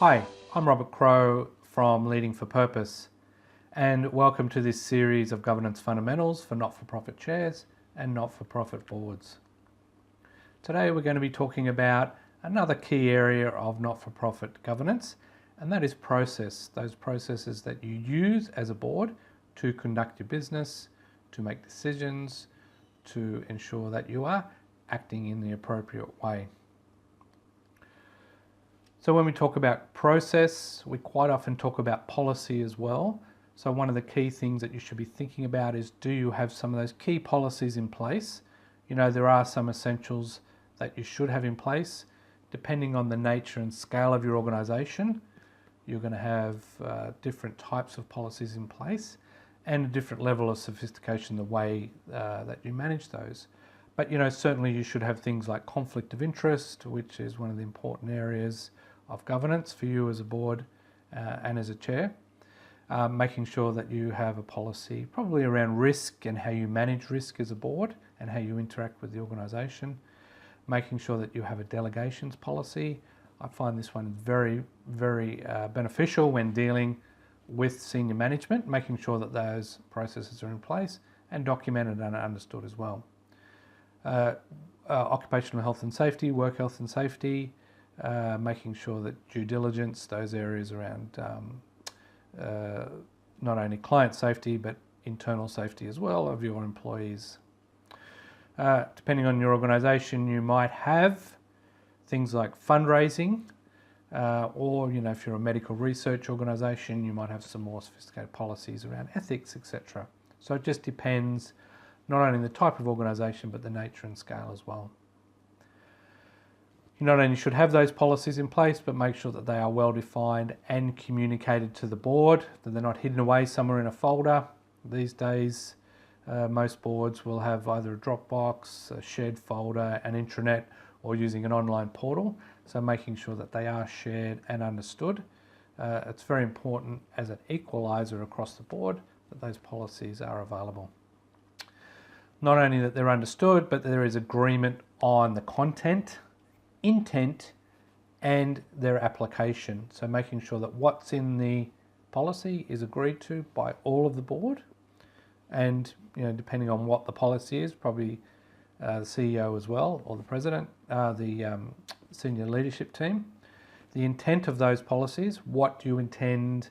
Hi, I'm Robert Crowe from Leading for Purpose, and welcome to this series of governance fundamentals for not-for-profit chairs and not-for-profit boards. Today we're going to be talking about another key area of not-for-profit governance, and that is process, those processes that you use as a board to conduct your business, to make decisions, to ensure that you are acting in the appropriate way. So when we talk about process, we quite often talk about policy as well. So one of the key things that you should be thinking about is, do you have some of those key policies in place? You know, there are some essentials that you should have in place. Depending on the nature and scale of your organisation, you're going to have different types of policies in place and a different level of sophistication the way that you manage those. But, you know, certainly you should have things like conflict of interest, which is one of the important areas of governance for you as a board and as a chair. Making sure that you have a policy probably around risk and how you manage risk as a board and how you interact with the organisation. Making sure that you have a delegations policy. I find this one very, very beneficial when dealing with senior management, making sure that those processes are in place and documented and understood as well. Occupational health and safety, work health and safety, making sure that due diligence, those areas around not only client safety but internal safety as well of your employees. Depending on your organisation, you might have things like fundraising, or, you know, if you're a medical research organisation, you might have some more sophisticated policies around ethics, etc. So it just depends not only the type of organisation but the nature and scale as well. You not only should have those policies in place, but make sure that they are well defined and communicated to the board, that they're not hidden away somewhere in a folder. These days, most boards will have either a Dropbox, a shared folder, an intranet, or using an online portal. So making sure that they are shared and understood. It's very important as an equaliser across the board that those policies are available. Not only that they're understood, but there is agreement on the content, intent and their application. So making sure that what's in the policy is agreed to by all of the board, and, you know, depending on what the policy is, probably the CEO as well, or the president, the senior leadership team. The intent of those policies, what do you intend,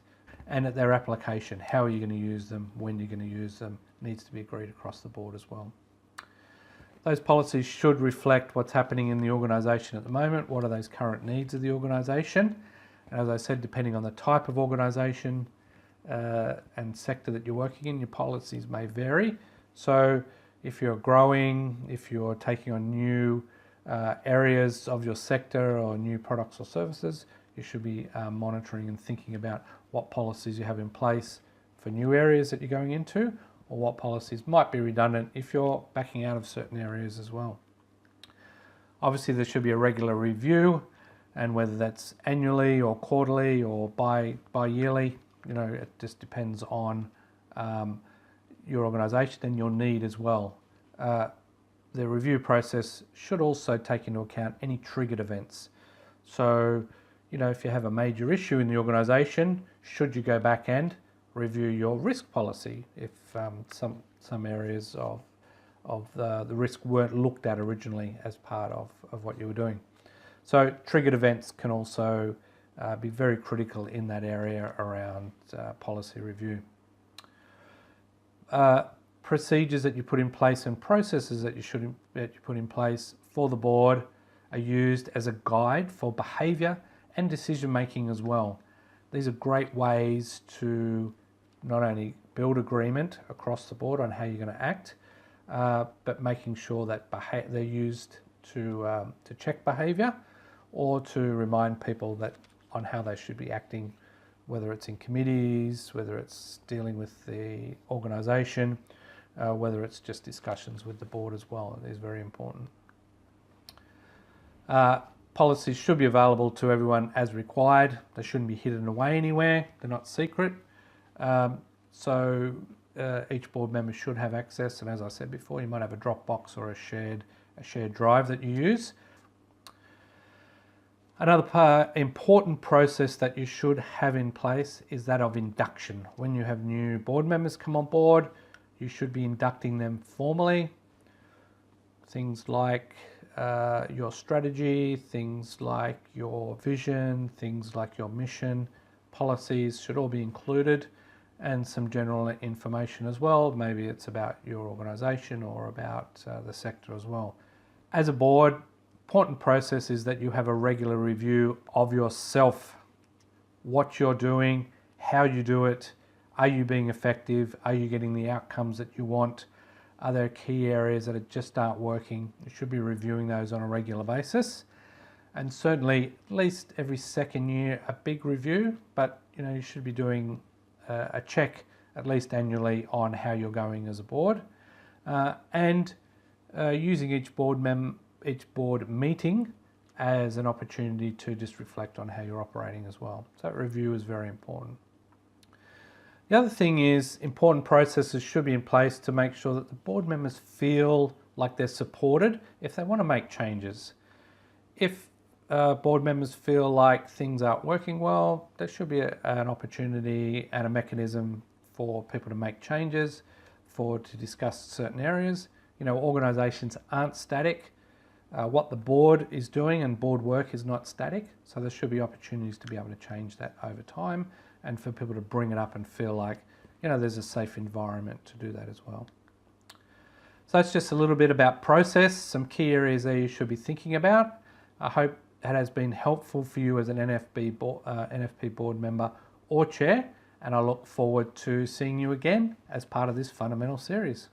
and at their application, how are you going to use them, when you're going to use them, needs to be agreed across the board as well. Those policies should reflect what's happening in the organisation at the moment. What are those current needs of the organisation? And as I said, depending on the type of organisation and sector that you're working in, your policies may vary. So if you're growing, if you're taking on new areas of your sector or new products or services, you should be monitoring and thinking about what policies you have in place for new areas that you're going into, or what policies might be redundant if you're backing out of certain areas as well. Obviously, there should be a regular review, and whether that's annually or quarterly or bi-yearly, you know, it just depends on your organisation and your need as well. The review process should also take into account any triggered events. So, you know, if you have a major issue in the organisation, should you go back and review your risk policy if some areas of the risk weren't looked at originally as part of what you were doing. So triggered events can also be very critical in that area around policy review. Procedures that you put in place and processes that you put in place for the board are used as a guide for behaviour and decision making as well. These are great ways to not only build agreement across the board on how you're going to act, but making sure that they're used to check behaviour or to remind people that on how they should be acting, whether it's in committees, whether it's dealing with the organisation, whether it's just discussions with the board as well. It is very important. Policies should be available to everyone as required. They shouldn't be hidden away anywhere. They're not secret. So each board member should have access, and as I said before, you might have a Dropbox or a shared drive that you use. Another important process that you should have in place is that of induction. When you have new board members come on board, you should be inducting them formally. Things like your strategy, things like your vision, things like your mission, policies should all be included, and some general information as well. Maybe it's about your organisation or about the sector as well. As a board, important process is that you have a regular review of yourself, what you're doing, how you do it, are you being effective, are you getting the outcomes that you want, are there key areas that just aren't working. You should be reviewing those on a regular basis, and certainly at least every second year a big review, but you should be doing a check at least annually on how you're going as a board, and using each board meeting as an opportunity to just reflect on how you're operating as well. So that review is very important. The other thing is important processes should be in place to make sure that the board members feel like they're supported if they want to make changes. If board members feel like things aren't working well, there should be an opportunity and a mechanism for people to make changes, to discuss certain areas. Organisations aren't static. What the board is doing and board work is not static, so there should be opportunities to be able to change that over time and for people to bring it up and feel like there's a safe environment to do that as well. So that's just a little bit about process, some key areas that you should be thinking about. I hope that has been helpful for you as an NFP board member or chair, and I look forward to seeing you again as part of this fundamental series.